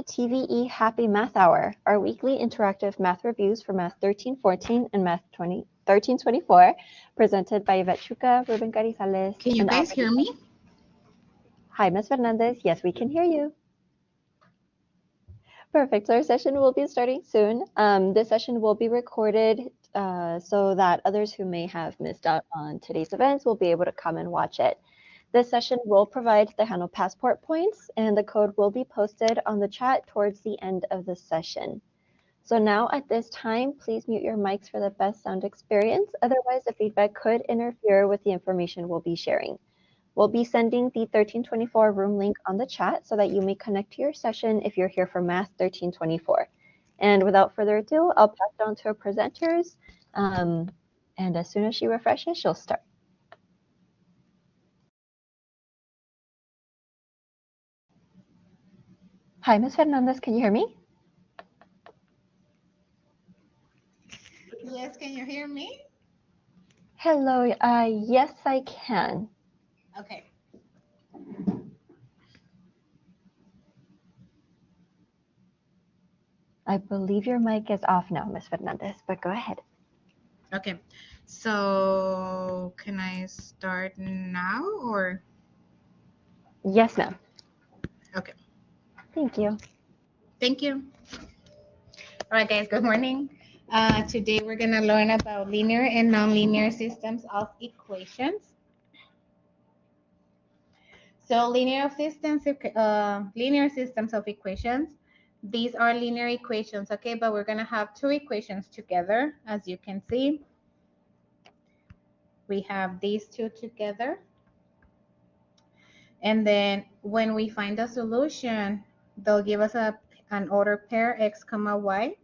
TVE Happy Math Hour, our weekly interactive math reviews for Math 1314 and Math 1324, presented by Yvette Chuca, Ruben Carizales. Can you guys hear me? Hi, Ms. Fernandez. Yes, we can hear you. Perfect. So our session will be starting soon. This session will be recorded so that others who may have missed out on today's events will be able to come and watch it. This session will provide the Handle Passport points, and the code will be posted on the chat towards the end of the session. So now at this time, please mute your mics for the best sound experience. Otherwise, the feedback could interfere with the information we'll be sharing. We'll be sending the 1324 room link on the chat so that you may connect to your session if you're here for Math 1324. And without further ado, I'll pass it on to our presenters. And as soon as she refreshes, she'll start. Hi, Ms. Fernandez, can you hear me? Yes, can you hear me? Hello, yes, I can. Okay. I believe your mic is off now, Ms. Fernandez, but go ahead. Okay, so can I start now or? Yes, ma'am. Okay. Thank you. Thank you. All right, guys, good morning. Today we're going to learn about linear and nonlinear systems of equations. So linear systems of equations. These are linear equations, okay? But we're going to have two equations together, as you can see. We have these two together. And then when we find a solution, they'll give us an order pair x comma y,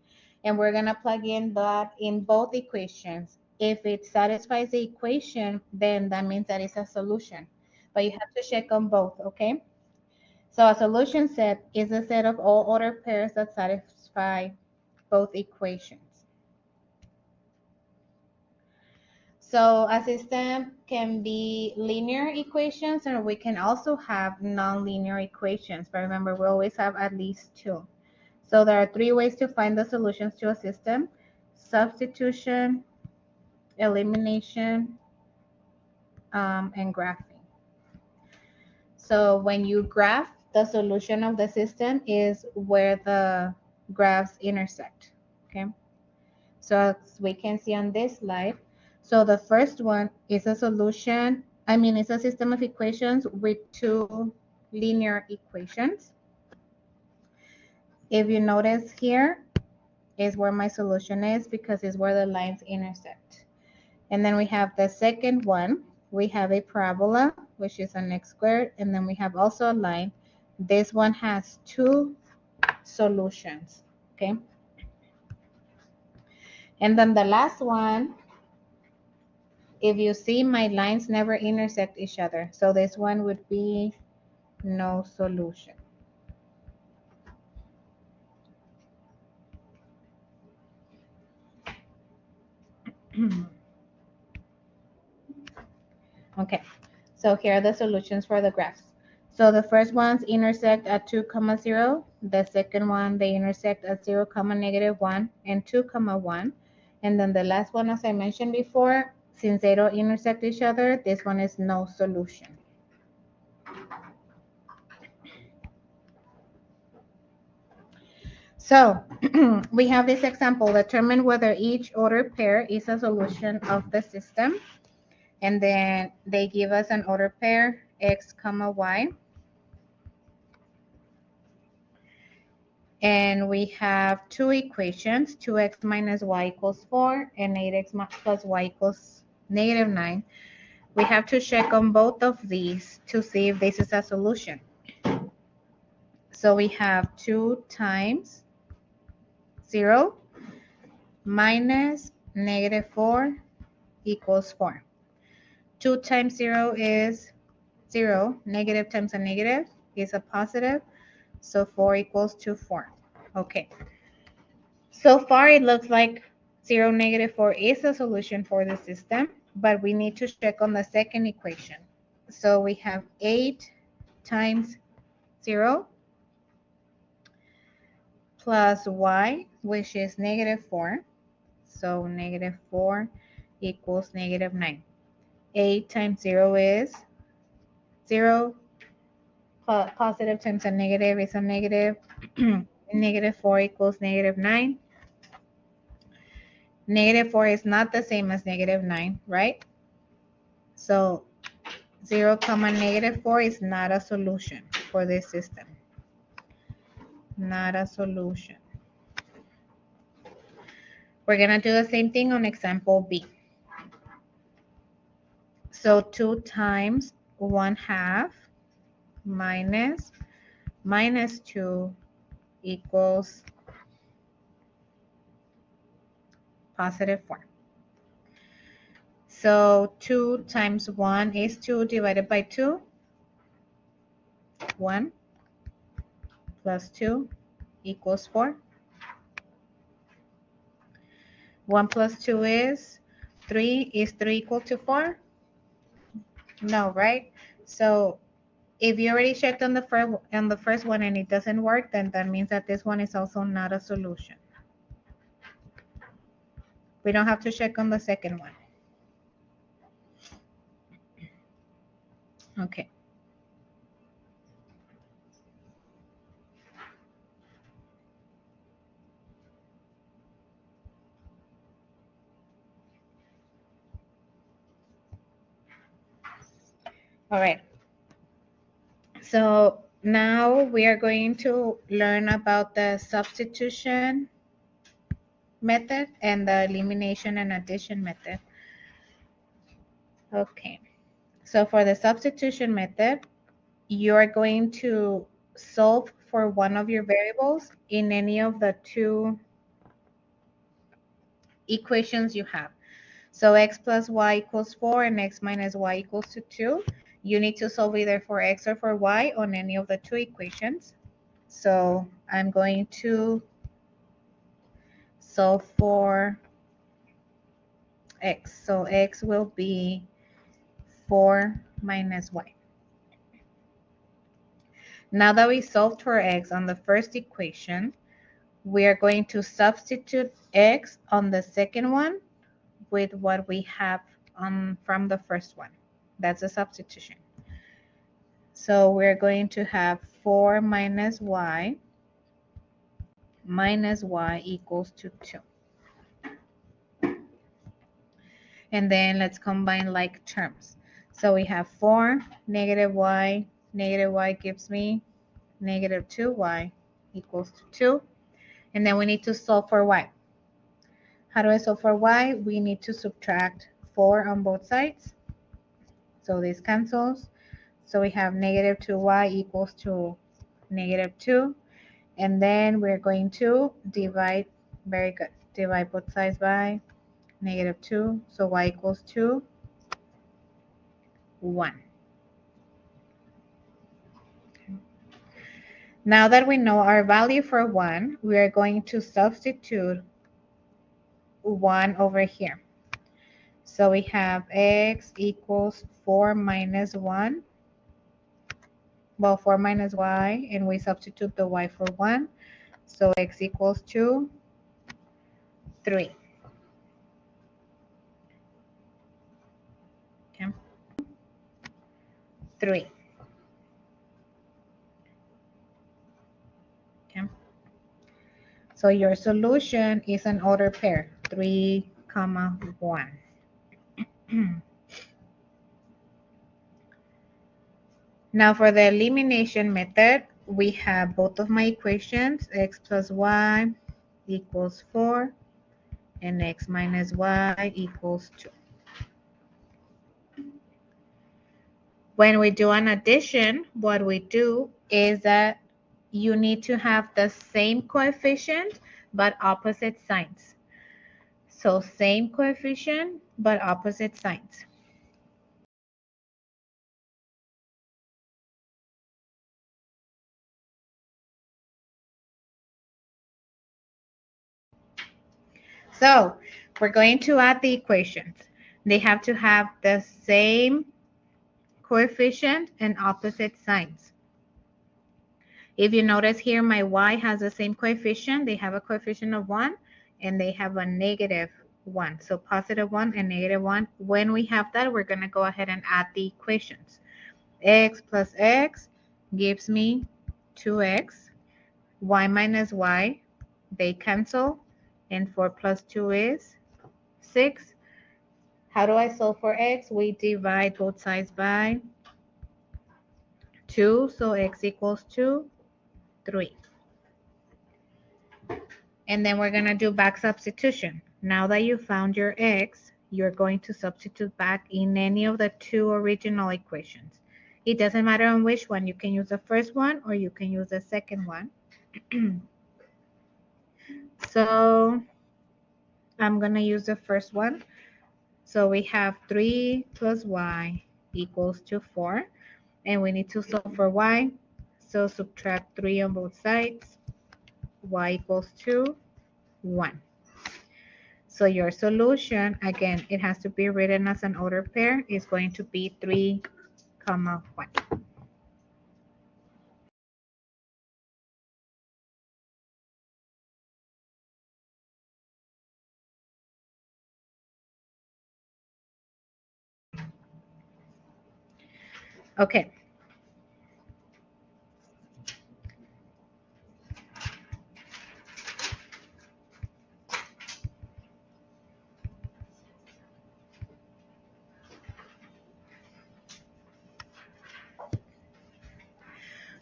and we're going to plug in that in both equations. If it satisfies the equation, then that means that it's a solution. But you have to check on both, okay? So a solution set is a set of all order pairs that satisfy both equations. So a system can be linear equations, or we can also have nonlinear equations. But remember, we always have at least two. So there are three ways to find the solutions to a system: substitution, elimination, and graphing. So when you graph, the solution of the system is where the graphs intersect, okay? So as we can see on this slide, so the first one is a solution, it's a system of equations with two linear equations. If you notice here is where my solution is because it's where the lines intersect. And then we have the second one. We have a parabola, which is an x squared, and then we have also a line. This one has two solutions, okay? And then the last one, if you see, my lines never intersect each other. So this one would be no solution. Okay, so here are the solutions for the graphs. So the first ones intersect at 2, 0. The second one, they intersect at 0, -1 and 2, 1. And then the last one, as I mentioned before, since they don't intersect each other, this one is no solution. So we have this example: determine whether each ordered pair is a solution of the system. And then they give us an ordered pair, x comma y. And we have two equations, 2x minus y equals 4 and 8x plus y equals -9. We have to check on both of these to see if this is a solution. So we have 2 times 0 minus -4 equals 4. 2 times 0 is 0. Negative times a negative is a positive. So 4 equals to 4. Okay. So far, it looks like 0, -4 is a solution for the system, but we need to check on the second equation. So we have 8 times 0 plus y, which is negative 4. So negative 4 equals negative 9. 8 times 0 is 0. Positive times a negative is a negative. Negative 4 equals negative 9. Negative 4 is not the same as negative 9, right? So 0 comma negative 4 is not a solution for this system. Not a solution. We're going to do the same thing on example B. So 2 times 1/2 minus 2 equals positive 4. So 2 times 1 is 2 divided by 2. 1 plus 2 equals 4. 1 plus 2 is 3. Is 3 equal to 4? No, right? So if you already checked on the first one and it doesn't work, then that means that this one is also not a solution. We don't have to check on the second one. Okay. All right. So now we are going to learn about the substitution method and the elimination and addition method. Okay. So for the substitution method, you're going to solve for one of your variables in any of the two equations you have. So x plus y equals 4 and x minus y equals to 2. You need to solve either for x or for y on any of the two equations. So I'm going to solve for x. So x will be 4 minus y. Now that we solved for x on the first equation, we are going to substitute x on the second one with what we have from the first one. That's a substitution. So we're going to have 4 minus y equals to 2. And then let's combine like terms. So we have 4, negative y gives me negative 2y equals to 2. And then we need to solve for y. How do I solve for y? We need to subtract 4 on both sides. So this cancels. So we have negative 2y equals to negative 2. And then we're going to divide, very good, divide both sides by negative 2. So y equals to 1. Now that we know our value for 1, we are going to substitute 1 over here. So we have x equals 4 minus 1. Well, 4 minus y, and we substitute the y for 1. So x equals to 3. Okay. 3. Okay. So your solution is an ordered pair, 3, 1. Now for the elimination method, we have both of my equations, x plus y equals 4, and x minus y equals 2. When we do an addition, what we do is that you need to have the same coefficient but opposite signs. So same coefficient but opposite signs. So we're going to add the equations. They have to have the same coefficient and opposite signs. If you notice here, my y has the same coefficient. They have a coefficient of 1 and they have a negative 1. So positive 1 and negative 1. When we have that, we're going to go ahead and add the equations. X plus x gives me 2x. Y minus y, they cancel. And 4 plus 2 is 6. How do I solve for x? We divide both sides by 2. So x equals 2, 3. And then we're going to do back substitution. Now that you found your x, you're going to substitute back in any of the 2 original equations. It doesn't matter on which one. You can use the first one or you can use the second one. So I'm going to use the first one. So we have 3 plus y equals to 4. And we need to solve for y. So subtract 3 on both sides. Y equals to 1. So your solution, again, it has to be written as an ordered pair, is going to be 3, 1. Okay.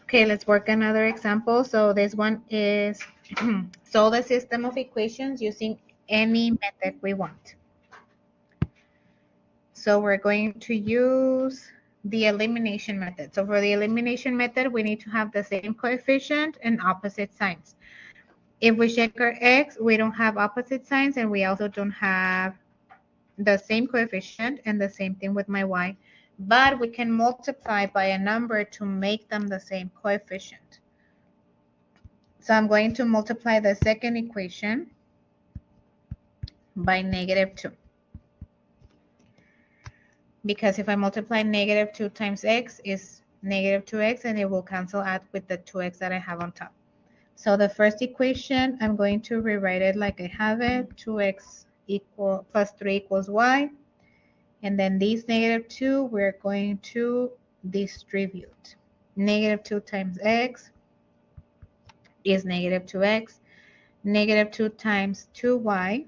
Okay, let's work another example. So this one is solve the system of equations using any method we want. So we're going to use the elimination method. So for the elimination method, we need to have the same coefficient and opposite signs. If we check our x, we don't have opposite signs and we also don't have the same coefficient, and the same thing with my y, but we can multiply by a number to make them the same coefficient. So I'm going to multiply the second equation by negative 2. Because if I multiply negative 2 times x is negative 2x, and it will cancel out with the 2x that I have on top. So the first equation, I'm going to rewrite it like I have it. 2x plus 3 equals y. And then these negative 2, we're going to distribute. Negative 2 times x is negative 2x. Negative 2 times 2y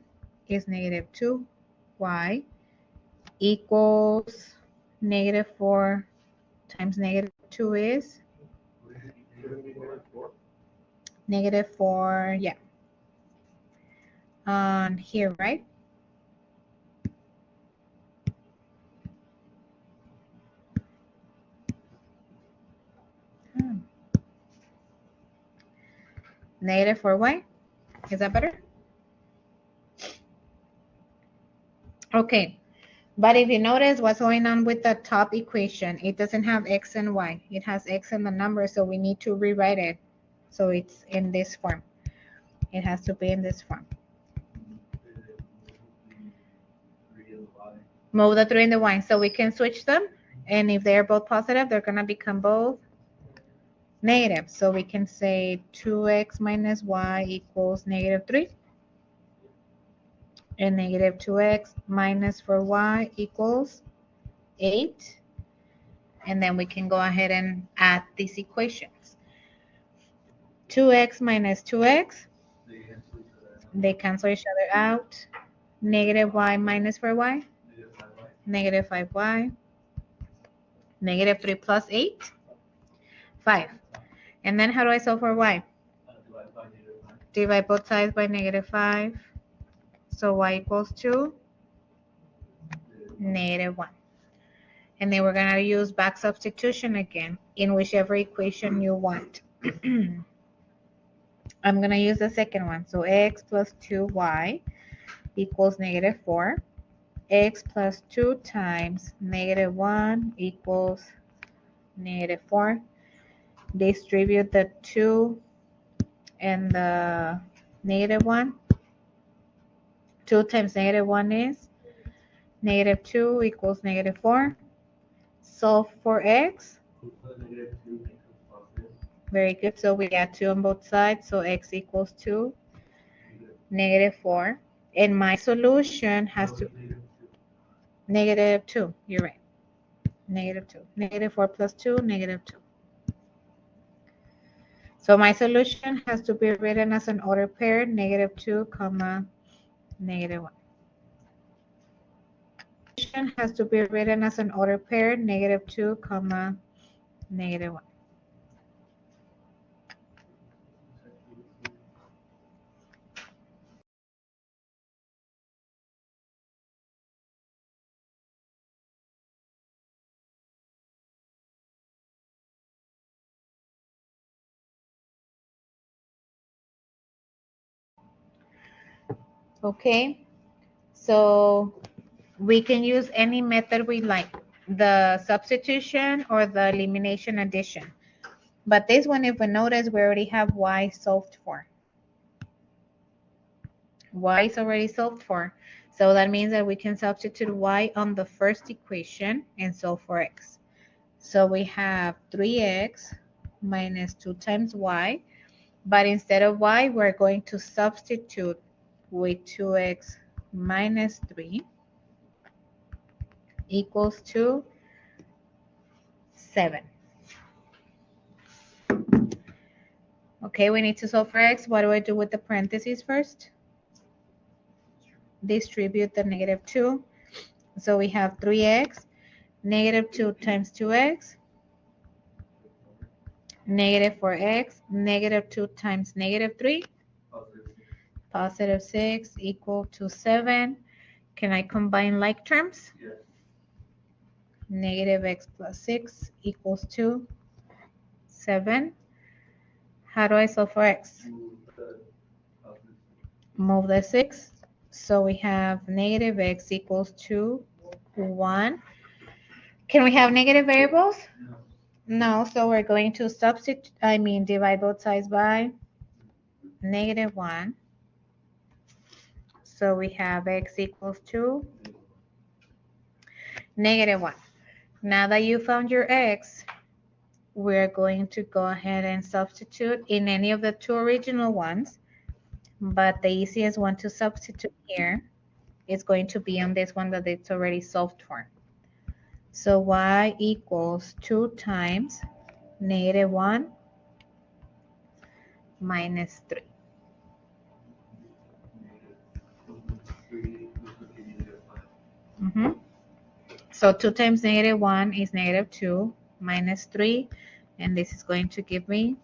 is negative 2y equals negative 4 times negative 2 is negative 4, yeah. On here, right? Negative 4y. Is that better? Okay. But if you notice what's going on with the top equation, it doesn't have x and y. It has x and the number, so we need to rewrite it. So it's in this form. It has to be in this form. Move the 3 and the y. So we can switch them. And if they're both positive, they're going to become both negative. So we can say 2x minus y equals negative 3. And negative 2x minus 4y equals 8. And then we can go ahead and add these equations. 2x minus 2x, they cancel each other out. Negative y minus 4y, negative 5y. Negative 3 plus 8, 5. And then how do I solve for y? Divide both sides by negative 5. So y equals to negative 1. And then we're going to use back substitution again in whichever equation you want. I'm going to use the second one. So x plus 2y equals negative 4. X plus 2 times negative 1 equals negative 4. Distribute the 2 and the negative 1. 2 times negative 1 is negative 2 equals negative 4. Solve for x. Very good. So we add 2 on both sides. So x equals to -4. And my solution has to -2. You're right. -2. -4 plus 2, -2. So my solution has to be written as an ordered pair, -2, comma, -1. Solution has to be written as an ordered pair, -2, comma, -1. Okay, so we can use any method we like, the substitution or the elimination addition. But this one, if we notice, we already have y solved for. Y is already solved for. So that means that we can substitute y on the first equation and solve for x. So we have 3x minus 2 times y. But instead of y, we're going to substitute with 2x minus 3 equals to 7. Okay, we need to solve for x. What do I do with the parentheses first? Distribute the -2. So we have 3x, -2 times 2x, -4x, -2 times -3, +6 equal to 7. Can I combine like terms? Yes. -x plus 6 equals to 7. How do I solve for x? Move the 6. So we have -x equals to 1. Can we have negative variables? No, so we're going to divide both sides by -1. So we have x equals to -1. Now that you found your x, we're going to go ahead and substitute in any of the 2 original ones, but the easiest one to substitute here is going to be on this one that it's already solved for. So y equals 2 times -1 minus 3. So 2 times -1 is -2 minus 3, and this is going to give me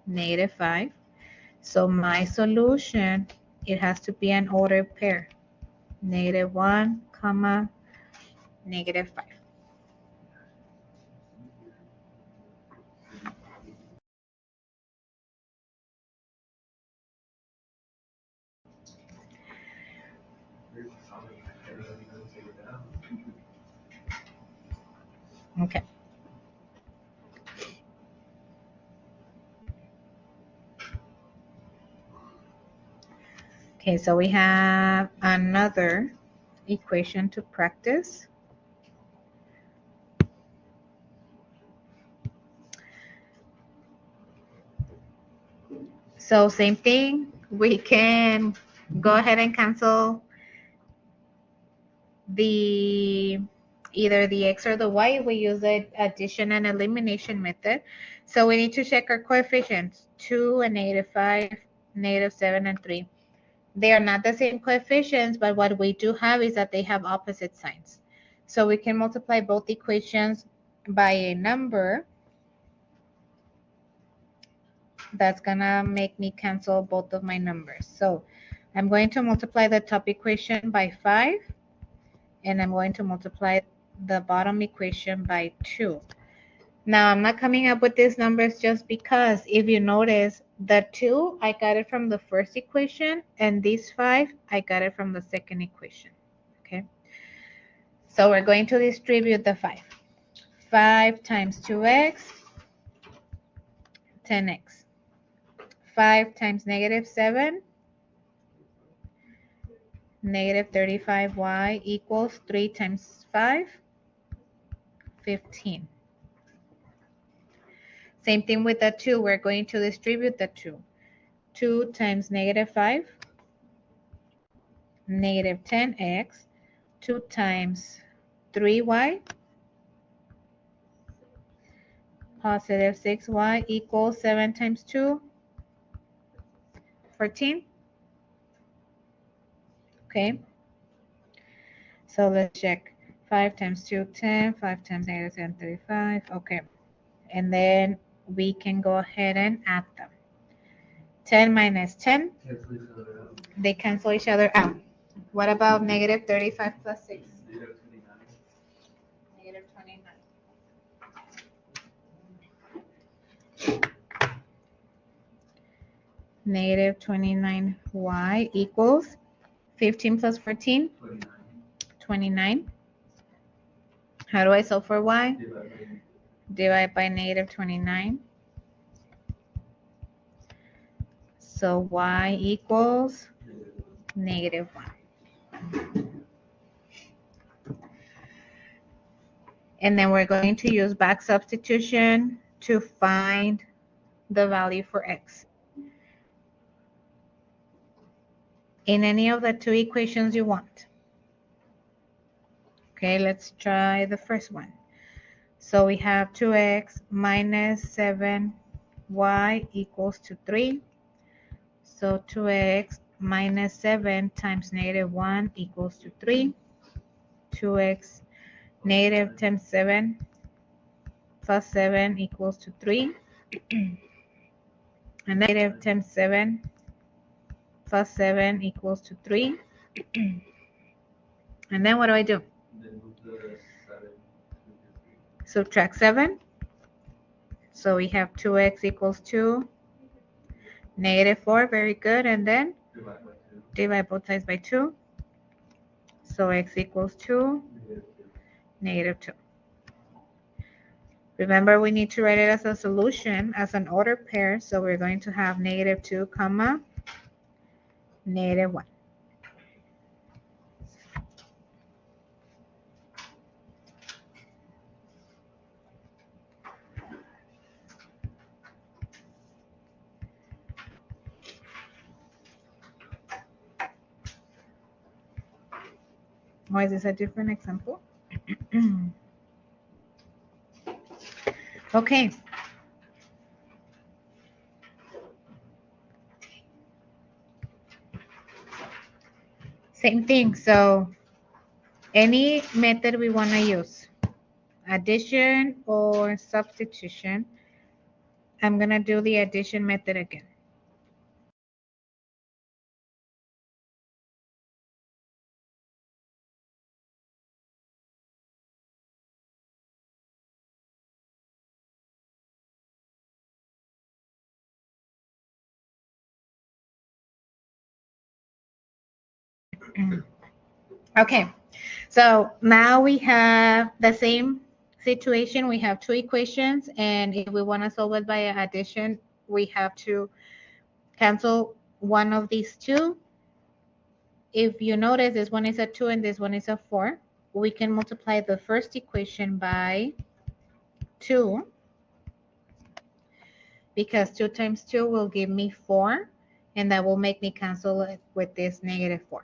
-5. So my solution, it has to be an ordered pair, -1, comma, -5. Okay. Okay, so we have another equation to practice. So same thing, we can go ahead and cancel either the x or the y. We use the addition and elimination method. So we need to check our coefficients, 2 and -5, -7 and 3. They are not the same coefficients, but what we do have is that they have opposite signs. So we can multiply both equations by a number that's gonna make me cancel both of my numbers. So I'm going to multiply the top equation by 5, and I'm going to multiply the bottom equation by 2. Now I'm not coming up with these numbers just because, if you notice, the 2 I got it from the first equation, and these 5 I got it from the second equation. Okay, so we're going to distribute the 5. 5 times 2x, 10x. 5 times -7, -35y equals 3 times 5, 15. Same thing with the 2. We're going to distribute the 2. 2 times negative 5, negative 10x. 2 times 3y, positive 6y equals 7 times 2, 14. Okay, so let's check. 5 times 2, 10. 5 times negative 10, 35. Okay, and then we can go ahead and add them. 10 minus 10, they cancel each other out. What about negative 35 plus 6? Negative 29. Negative 29y equals 15 plus 14, 29. How do I solve for y? Divide by negative 29. So y equals negative 1. And then we're going to use back substitution to find the value for x. In any of the 2 equations you want. Okay, let's try the first one. So we have 2x minus 7y equals to 3. So 2x minus 7 times negative 1 equals to 3. 2x negative times 7 plus 7 equals to 3. And negative times 7 plus 7 equals to 3. And then what do I do? Subtract 7. So we have 2x equals 2. Negative 4, very good. And then divide both sides by 2. So x equals 2, negative 2. Remember, we need to write it as a solution, as an ordered pair. So we're going to have negative 2, comma, negative 1. Why is this a different example? Okay. Same thing. So any method we want to use, addition or substitution. I'm going to do the addition method again. Okay, so now we have the same situation. We have 2 equations, and if we want to solve it by addition, we have to cancel one of these 2. If you notice, this one is a 2 and this one is a 4. We can multiply the first equation by 2, because 2 times 2 will give me 4, and that will make me cancel it with this negative 4.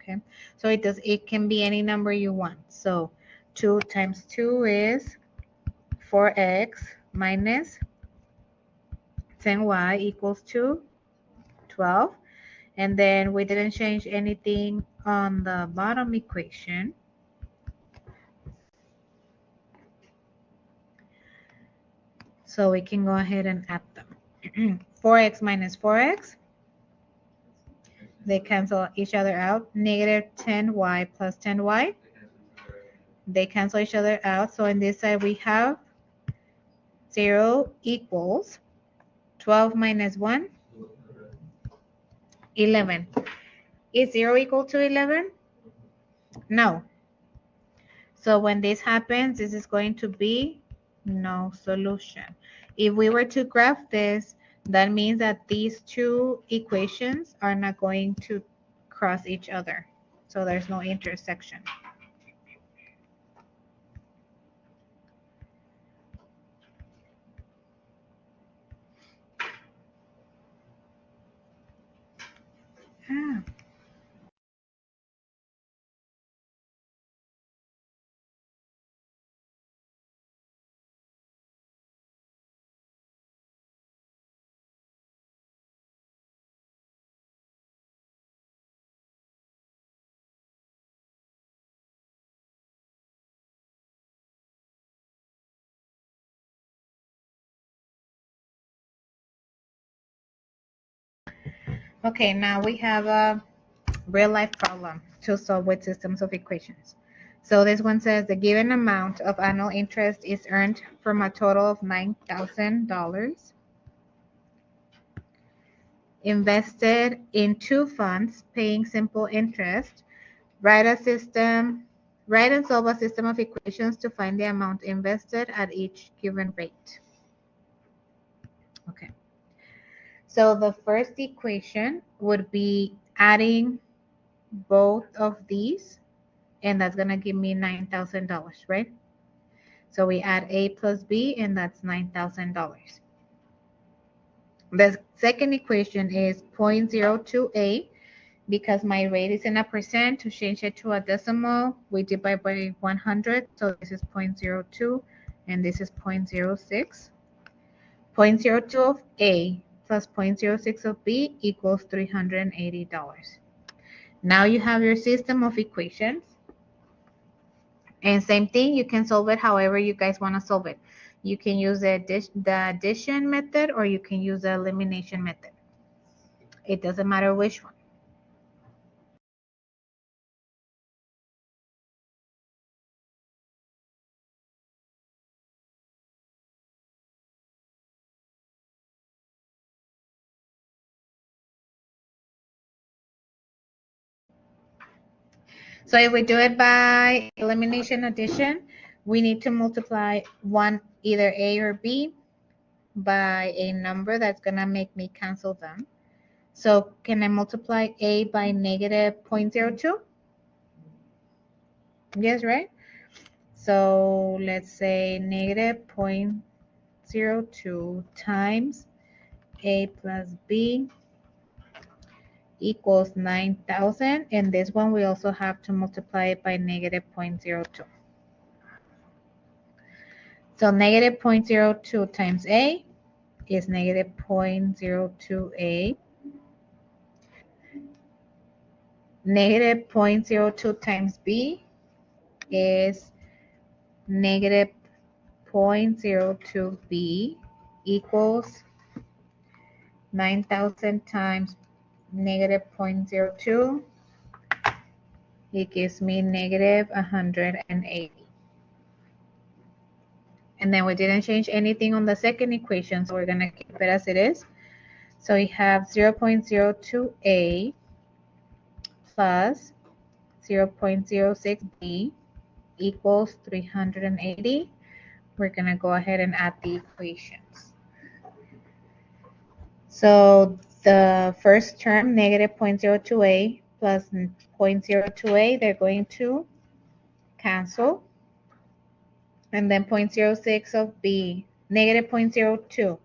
Okay, so it can be any number you want. So 2 times 2 is 4x minus 10y equals to 12. And then we didn't change anything on the bottom equation. So we can go ahead and add them. 4x minus 4x. They cancel each other out. Negative 10y plus 10y. They cancel each other out. So on this side we have 0 equals 12 minus 1, 11. Is 0 equal to 11? No. So when this happens, this is going to be no solution. If we were to graph this, that means that these 2 equations are not going to cross each other. So there's no intersection. Ah. Okay, now we have a real life problem to solve with systems of equations. So this one says the given amount of annual interest is earned from a total of $9,000 invested in two funds paying simple interest. Write and solve a system of equations to find the amount invested at each given rate. Okay. So the first equation would be adding both of these, and that's going to give me $9,000, right? So we add A plus B, and that's $9,000. The second equation is 0.02A. Because my rate is in a percent, to change it to a decimal, we divide by 100. So this is 0.02, and this is 0.06. 0.02 of A plus 0.06 of B equals $380. Now you have your system of equations. And same thing, you can solve it however you guys want to solve it. You can use the addition method, or you can use the elimination method. It doesn't matter which one. So if we do it by elimination addition, we need to multiply one, either A or B, by a number that's going to make me cancel them. So can I multiply A by negative 0.02? Yes, right? So let's say negative 0.02 times A plus B equals 9,000. And this one we also have to multiply it by negative 0.02. So negative 0.02 times A is negative 0.02A. Negative 0.02 times B is negative 0.02B equals 9,000 times negative 0.02. It gives me negative 180. And then we didn't change anything on the second equation, so we're going to keep it as it is. So we have 0.02A plus 0.06B equals 380. We're going to go ahead and add the equations. So the first term, negative 0.02A plus 0.02A, they're going to cancel. And then 0.06 of B, negative 0.02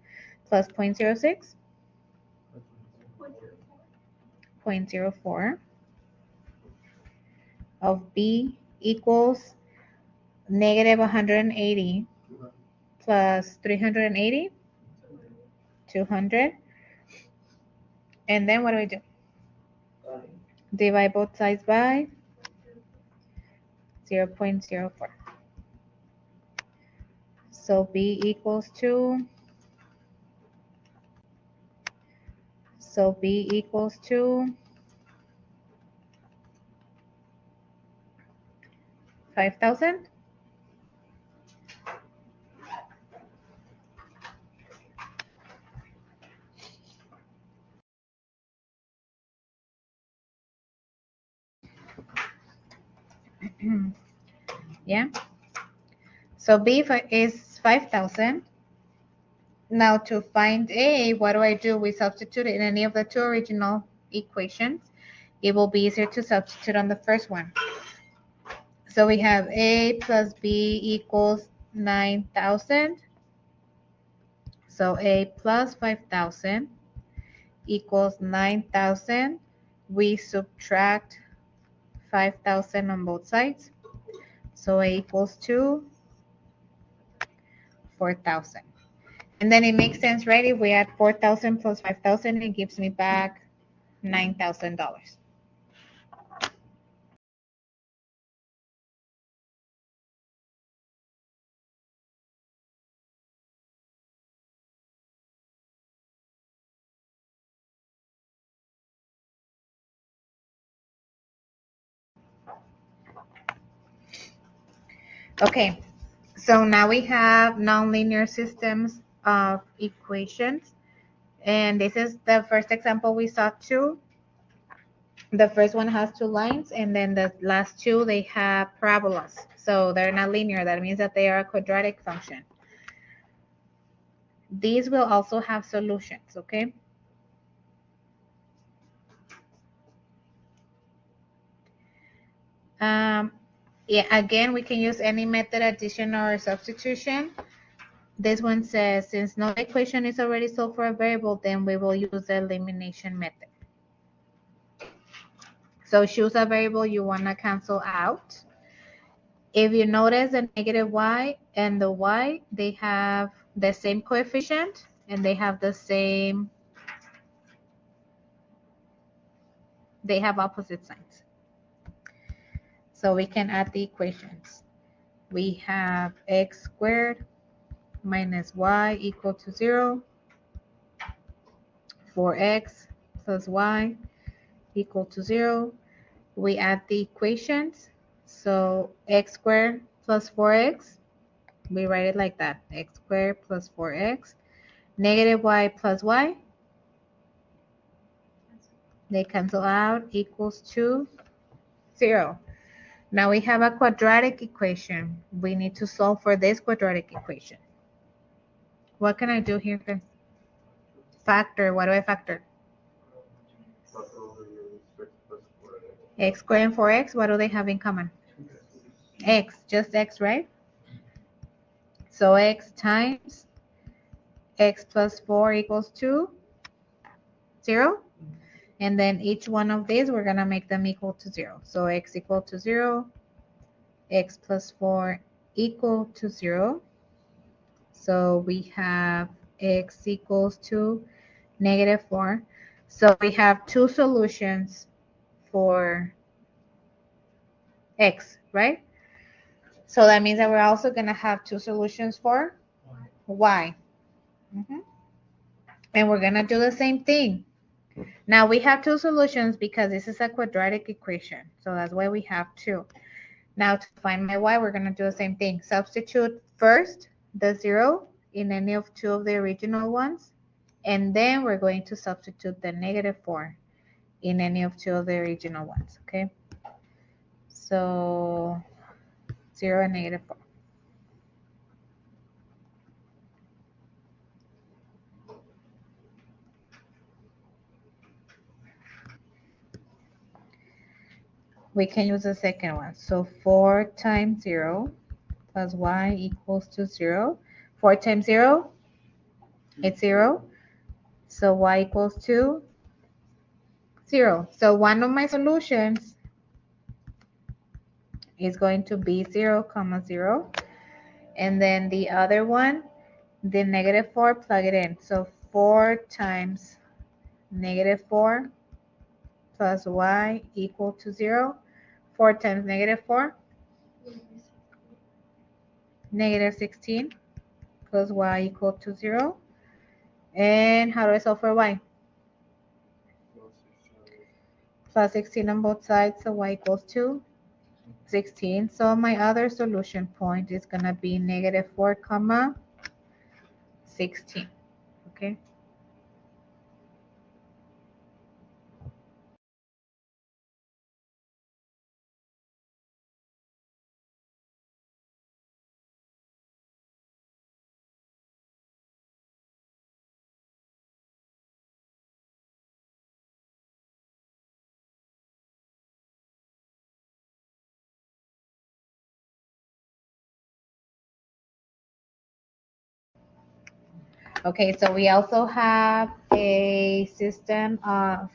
plus 0.06, 0.04 of B equals negative 180 plus 380, 200. And then what do we do? Divide both sides by 0.04. So B equals 2. So B equals 5,000. Yeah. So B is 5,000. Now to find A, what do? We substitute in any of the two original equations. It will be easier to substitute on the first one. So we have A plus B equals 9,000. So A plus 5,000 equals 9,000 we subtract 5,000 on both sides. So A equals to 4,000. And then it makes sense, right? If we add 4,000 plus 5,000, it gives me back $9,000. Okay, so now we have nonlinear systems of equations. And this is the first example we saw too. The first one has two lines, and then the last two, they have parabolas. So they're not linear. That means that they are a quadratic function. These will also have solutions, okay? Yeah, again, we can use any method, addition or substitution. This one says, since no equation is already solved for a variable, then we will use the elimination method. So choose a variable you want to cancel out. If you notice the negative y and the y, they have the same coefficient and they have the same, they have opposite signs. So we can add the equations. We have x squared minus y equal to 0, 4x plus y equal to 0. We add the equations. So x squared plus 4x, we write it like that, x squared plus 4x. Negative y plus y, they cancel out, equals to 0. Now we have a quadratic equation. We need to solve for this quadratic equation. What can I do here, guys? Factor. What do I factor? X squared and 4x, what do they have in common? X, just x, right? So x times x plus 4 equals to 0. And then each one of these, we're going to make them equal to 0. So x equal to 0, x plus 4 equal to 0. So we have x equals to negative 4. So we have two solutions for x, right? So that means that we're also going to have two solutions for y. And we're going to do the same thing. Now we have two solutions because this is a quadratic equation. So that's why we have two. Now to find my y, we're going to do the same thing. Substitute first the 0 in any of two of the original ones. And then we're going to substitute the negative 4 in any of two of the original ones, okay? So 0 and negative 4. We can use the second one. So 4 times 0 plus y equals to 0. 4 times 0, it's 0. So y equals to 0. So one of my solutions is going to be 0, 0. And then the other one, the negative 4, plug it in. So 4 times negative 4 plus y equal to 0. 4 times negative 4, negative 16 plus y equal to 0. And how do I solve for y? Plus 16 on both sides, so y equals to 16. So my other solution point is going to be negative 4, 16. Okay. Okay, so we also have a system of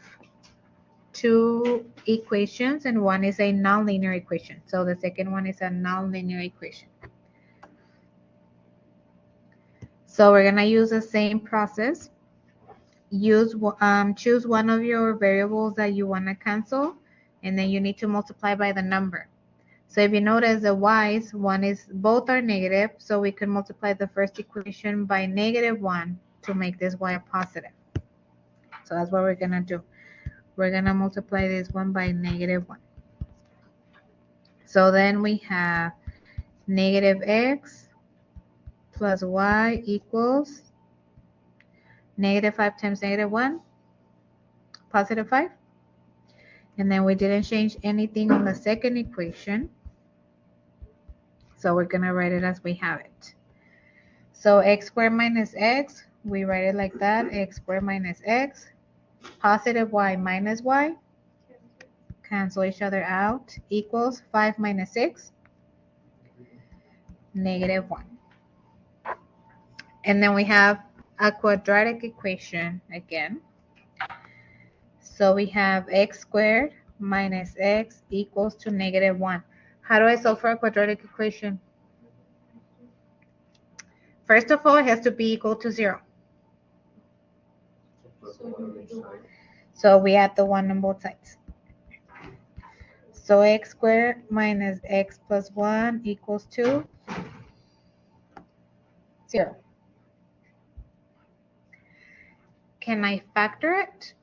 two equations and one is a nonlinear equation. So the second one is a nonlinear equation. So we're gonna use the same process. Choose one of your variables that you wanna cancel, and then you need to multiply by the number. So if you notice the y's, both are negative, so we can multiply the first equation by -1 to make this y a positive. So that's what we're gonna do. We're gonna multiply this one by -1. So then we have -x plus y equals -5 times -1, +5. And then we didn't change anything on the second equation. So we're gonna write it as we have it. So x squared minus x, we write it like that, x squared minus x, positive y minus y, cancel each other out, equals 5 minus 6, -1. And then we have a quadratic equation again. So we have x squared minus x equals to -1. How do I solve for a quadratic equation? First of all, it has to be equal to 0. So we add the 1 on both sides. So x squared minus x plus 1 equals to 0. Can I factor it?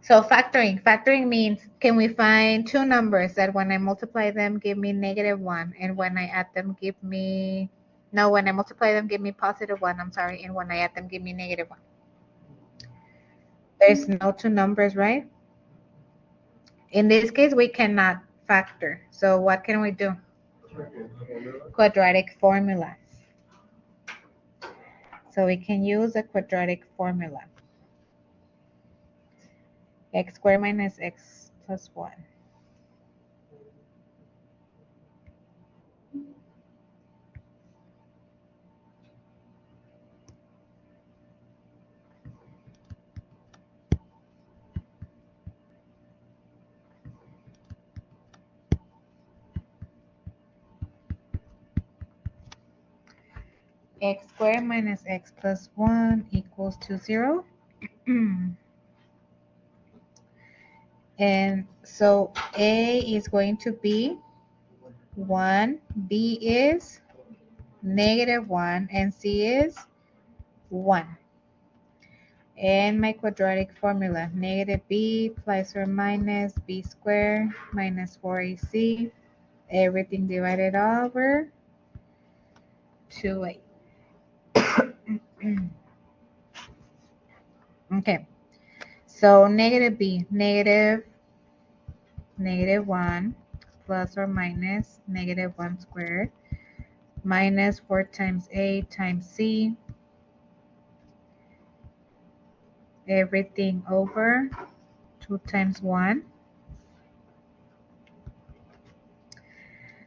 So factoring means, can we find two numbers that when I multiply them give me -1, and when I add them give me, no, when I multiply them give me +1, I'm sorry, and when I add them give me -1. There's no two numbers, right? In this case, we cannot factor. So what can we do? Quadratic formula. So we can use a quadratic formula. X squared minus x plus 1. X squared minus x plus 1 equals to 0. And so A is going to be 1, B is -1, and C is 1. And my quadratic formula, -b plus or minus b squared minus 4ac, everything divided over 2a. Okay, so -b, -1 plus or minus -1 squared minus 4 times a times c, everything over 2 times 1.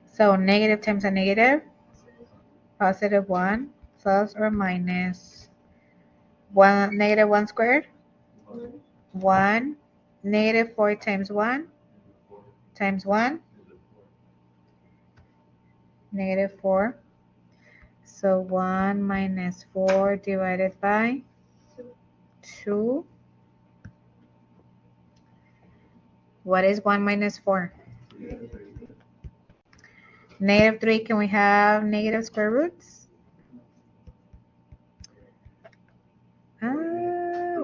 So negative times a negative, +1 plus or minus 1, -1 squared, 1, -4 times 1 times 1, -4. So 1 minus 4 divided by 2. What is 1 minus 4? -3. Can we have negative square roots?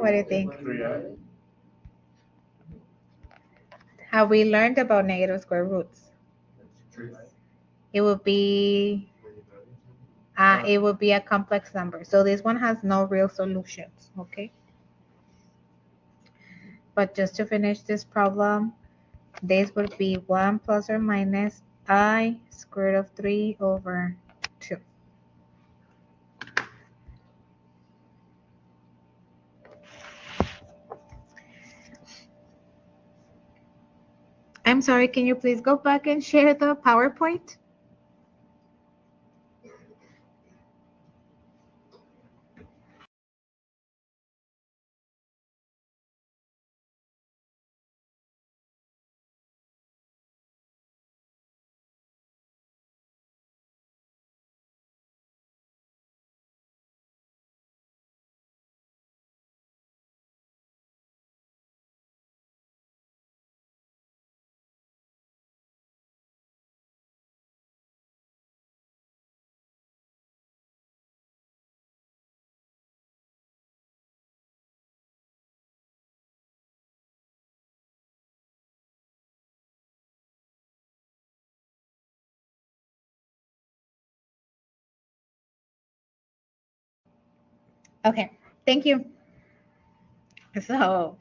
What do you think? Have we learned about negative square roots? It would be a complex number. So this one has no real solutions, okay? But just to finish this problem, this would be 1 plus or minus I square root of 3 over 2. I'm sorry, can you please go back and share the PowerPoint? Okay, thank you. So,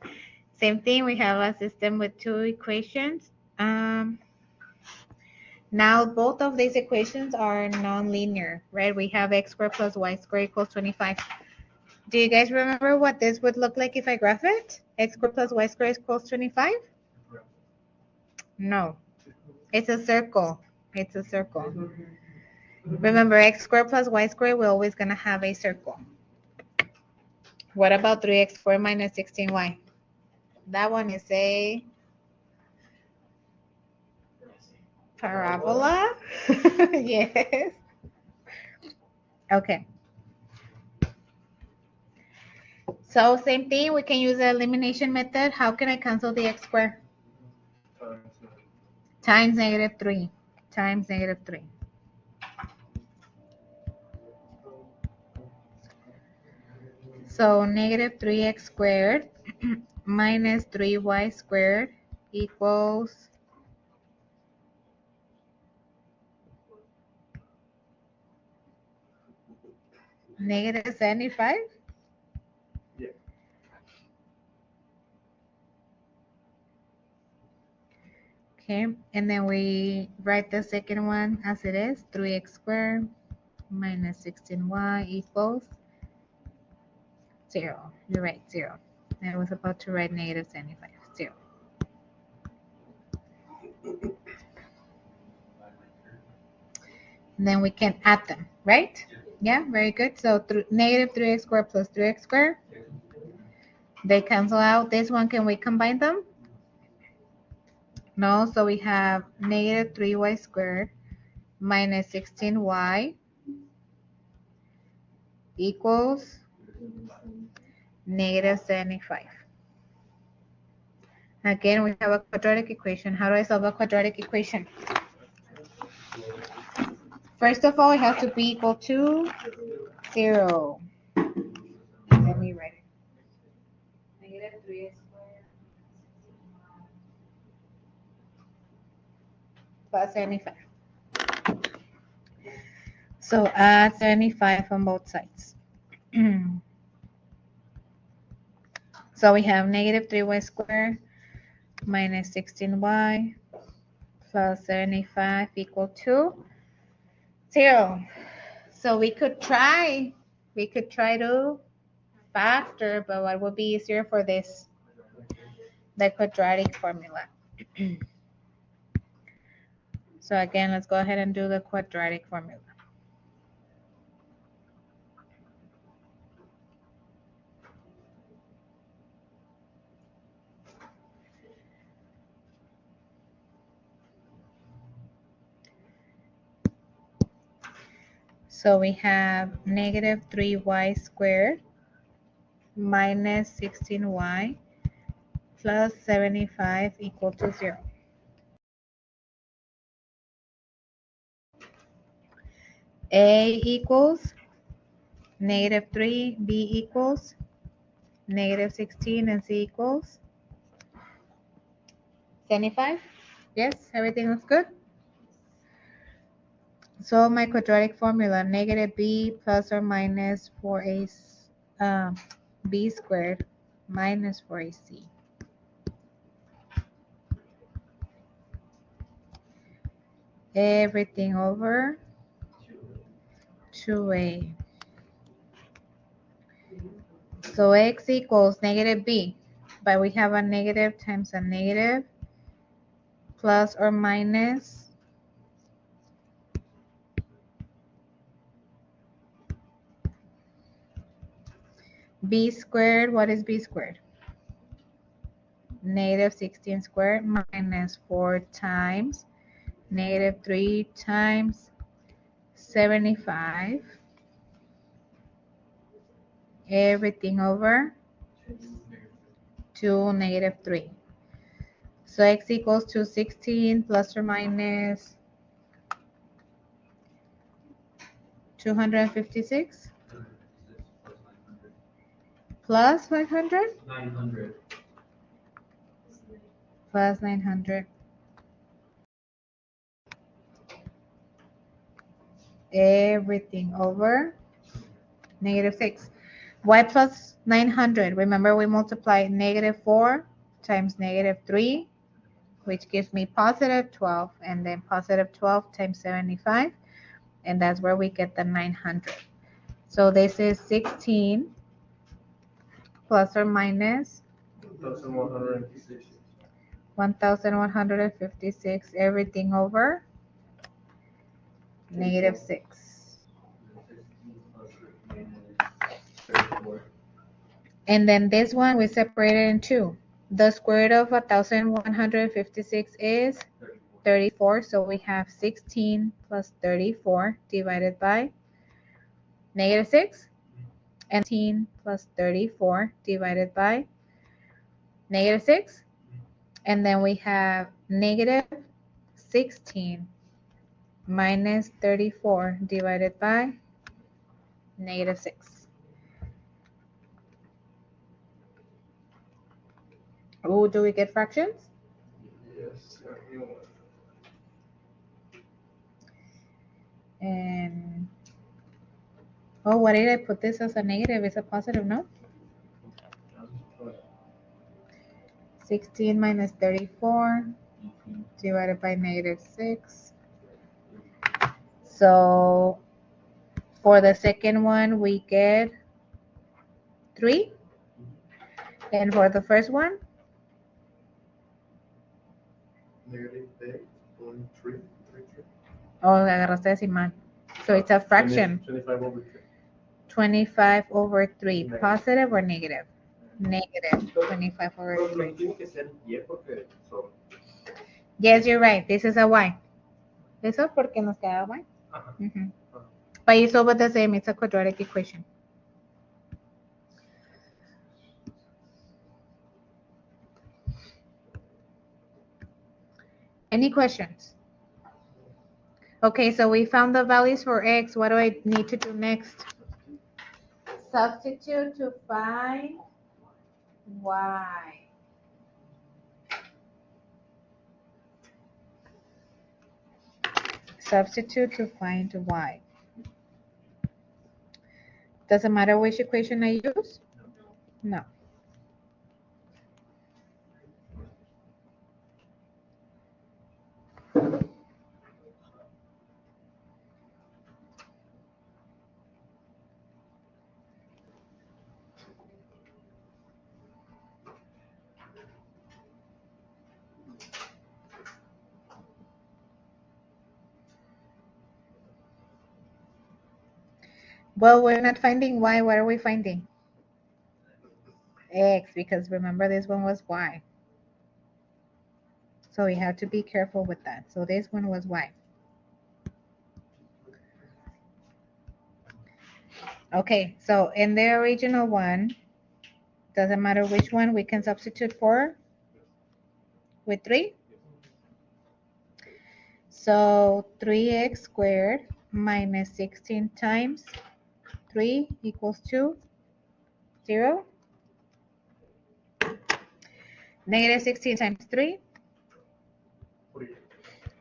same thing, we have a system with two equations. Now both of these equations are nonlinear, right? We have x squared plus y squared equals 25. Do you guys remember what this would look like if I graph it? X squared plus y squared equals 25? No, it's a circle. It's a circle. Remember, x squared plus y squared, we're always going to have a circle. What about 3x squared minus 16y? That one is a parabola. Yes. Okay. So same thing, we can use the elimination method. How can I cancel the x squared? Times negative 3. Times negative 3. So negative 3x squared minus 3y squared equals negative 75. Okay, and then we write the second one as it is, 3x squared minus 16y equals 0. You're right, 0. I was about to write negative 75, 0. And then we can add them, right? Yeah, very good. So negative 3x squared plus 3x squared, they cancel out. This one, can we combine them? No, so we have negative 3y squared minus 16y equals negative 75. Again, we have a quadratic equation. How do I solve a quadratic equation? First of all, it has to be equal to 0. Let me write it. Negative 3x squared plus 75. So add 75 on both sides. So we have negative 3y squared minus 16y plus 75 equal to 0. So we could try to factor, but what would be easier for this? The quadratic formula. So again, let's go ahead and do the quadratic formula. So we have negative 3y squared minus 16y plus 75 equal to 0. A equals negative 3, B equals negative 16, and C equals 75. Yes, everything looks good. So my quadratic formula, negative b plus or minus 4a b squared minus 4ac. Everything over 2a. So x equals negative b, but we have a negative times a negative plus or minus b squared. What is b squared? Negative 16 squared minus 4 times negative 3 times 75. Everything over 2 negative 3. So x equals to 16 plus or minus 256 plus 500 plus 900. Everything over negative 6. Y plus 900. Remember, we multiply negative 4 times negative 3, which gives me positive 12, and then positive 12 times 75, and that's where we get the 900. So this is 16 plus or minus 1,156, everything over negative 6. And then this one we separated in two. The square root of 1,156 is 34, so we have 16 plus 34 divided by negative 6, and 16 plus 34 divided by negative 6, and then we have negative 16 minus 34 divided by negative 6. Oh, do we get fractions? Yes. And oh, why did I put this as a negative? It's a positive, no? 16 minus 34 divided by negative 6. So for the second one, we get 3. And for the first one? Negative 8.3. Oh, agarraste decimal. So it's a fraction. 25 over 3. 25 over 3. Positive or negative? Negative 25 over 3. Yes, you're right. This is a y. Eso porque nos queda y. But it's over the same. It's a quadratic equation. Any questions? Okay, so we found the values for x. What do I need to do next? Substitute to find y. Substitute to find y. Doesn't matter which equation I use? No. Well, we're not finding y. What are we finding? X, because remember this one was y. So we have to be careful with that. So this one was y. Okay, so in the original one, doesn't matter which one, we can substitute for with 3. So 3x squared minus 16 times 3 equals to 0. Negative 16 times 3,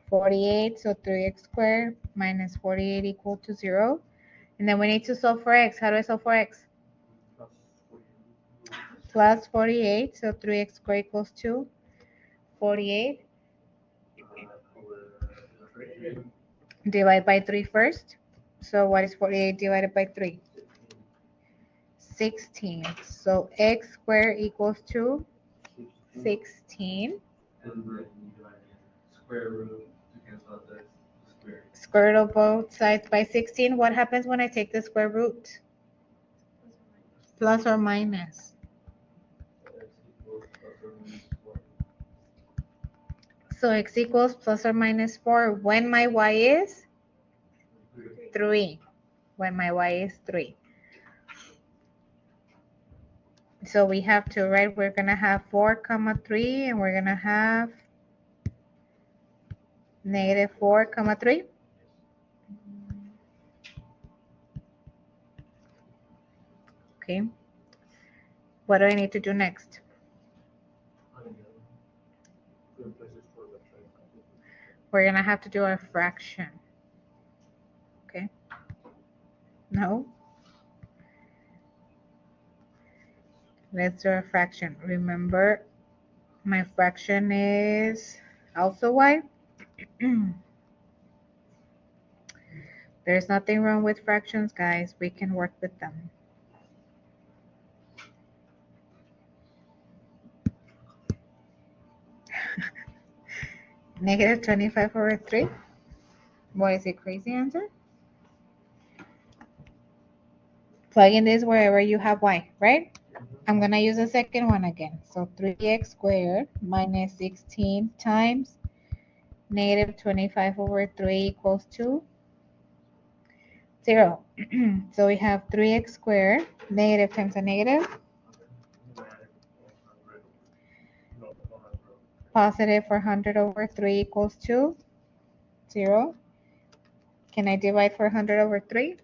48. So 3x squared minus 48 equal to 0. And then we need to solve for x. How do I solve for x? Plus 48. So 3x squared equals to 48. Divide by 3 first. So what is 48 divided by 3? 16. So x squared equals to 16. Square root to cancel out the square. Square root of both sides by 16. What happens when I take the square root? Plus or minus. X equals plus or minus 4. So x equals plus or minus 4 when my y is 3. When my y is 3. So we have to, right? We're going to have 4 comma 3 and we're going to have negative 4 comma 3. Okay. What do I need to do next? We're going to have to do our fraction. Okay. No. Let's do a fraction. Remember, my fraction is also y. There's nothing wrong with fractions, guys. We can work with them. Negative 25 over 3. What is it, crazy answer? Plug in this wherever you have y, right? I'm going to use the second one again. So 3x squared minus 16 times negative 25 over 3 equals to 0. So we have 3x squared, negative times a negative, positive 400 over 3 equals to 0. Can I divide 400 over 3?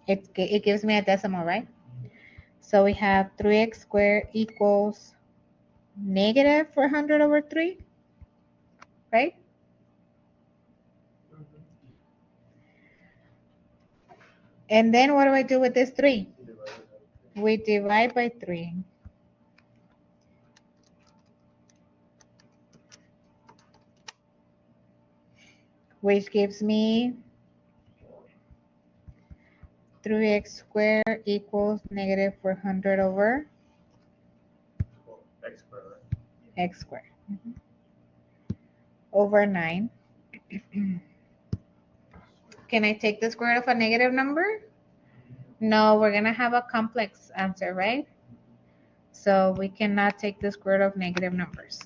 It gives me a decimal, right? So we have 3x squared equals negative 400 over 3, right? And then what do I do with this 3? We divide by 3. Which gives me 3x squared equals negative 400 over X squared. x squared over 9. Can I take the square root of a negative number? No, we're going to have a complex answer, right? So we cannot take the square root of negative numbers.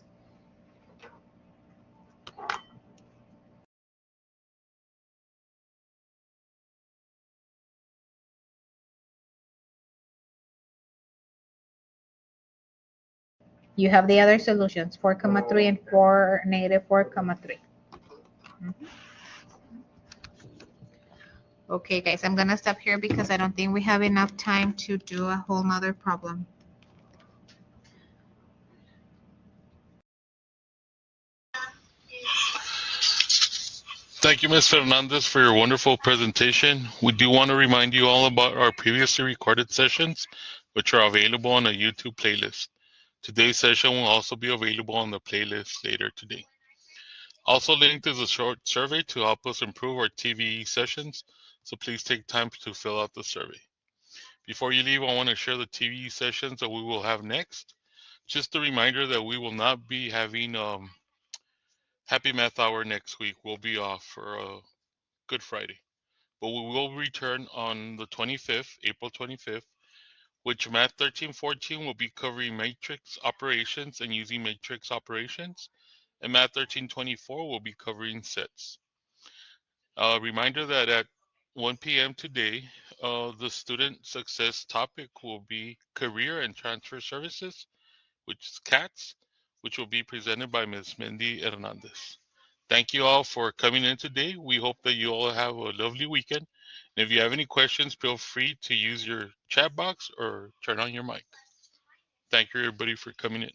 You have the other solutions, 4 comma 3 and 4 negative 4 comma 3. Okay, guys, I'm going to stop here because I don't think we have enough time to do a whole nother problem. Thank you, Ms. Fernandez, for your wonderful presentation. We do want to remind you all about our previously recorded sessions, which are available on a YouTube playlist. Today's session will also be available on the playlist later today. Also linked is a short survey to help us improve our TVE sessions, so please take time to fill out the survey. Before you leave, I want to share the TVE sessions that we will have next. Just a reminder that we will not be having Happy Math Hour next week. We'll be off for Good Friday. But we will return on the 25th, April 25th, which Math 1314 will be covering matrix operations and using matrix operations, and Math 1324 will be covering sets. A reminder that at 1 p.m. today, the student success topic will be career and transfer services, which is CATS, which will be presented by Ms. Mindy Hernandez. Thank you all for coming in today. We hope that you all have a lovely weekend. And if you have any questions, feel free to use your chat box or turn on your mic. Thank you, everybody, for coming in.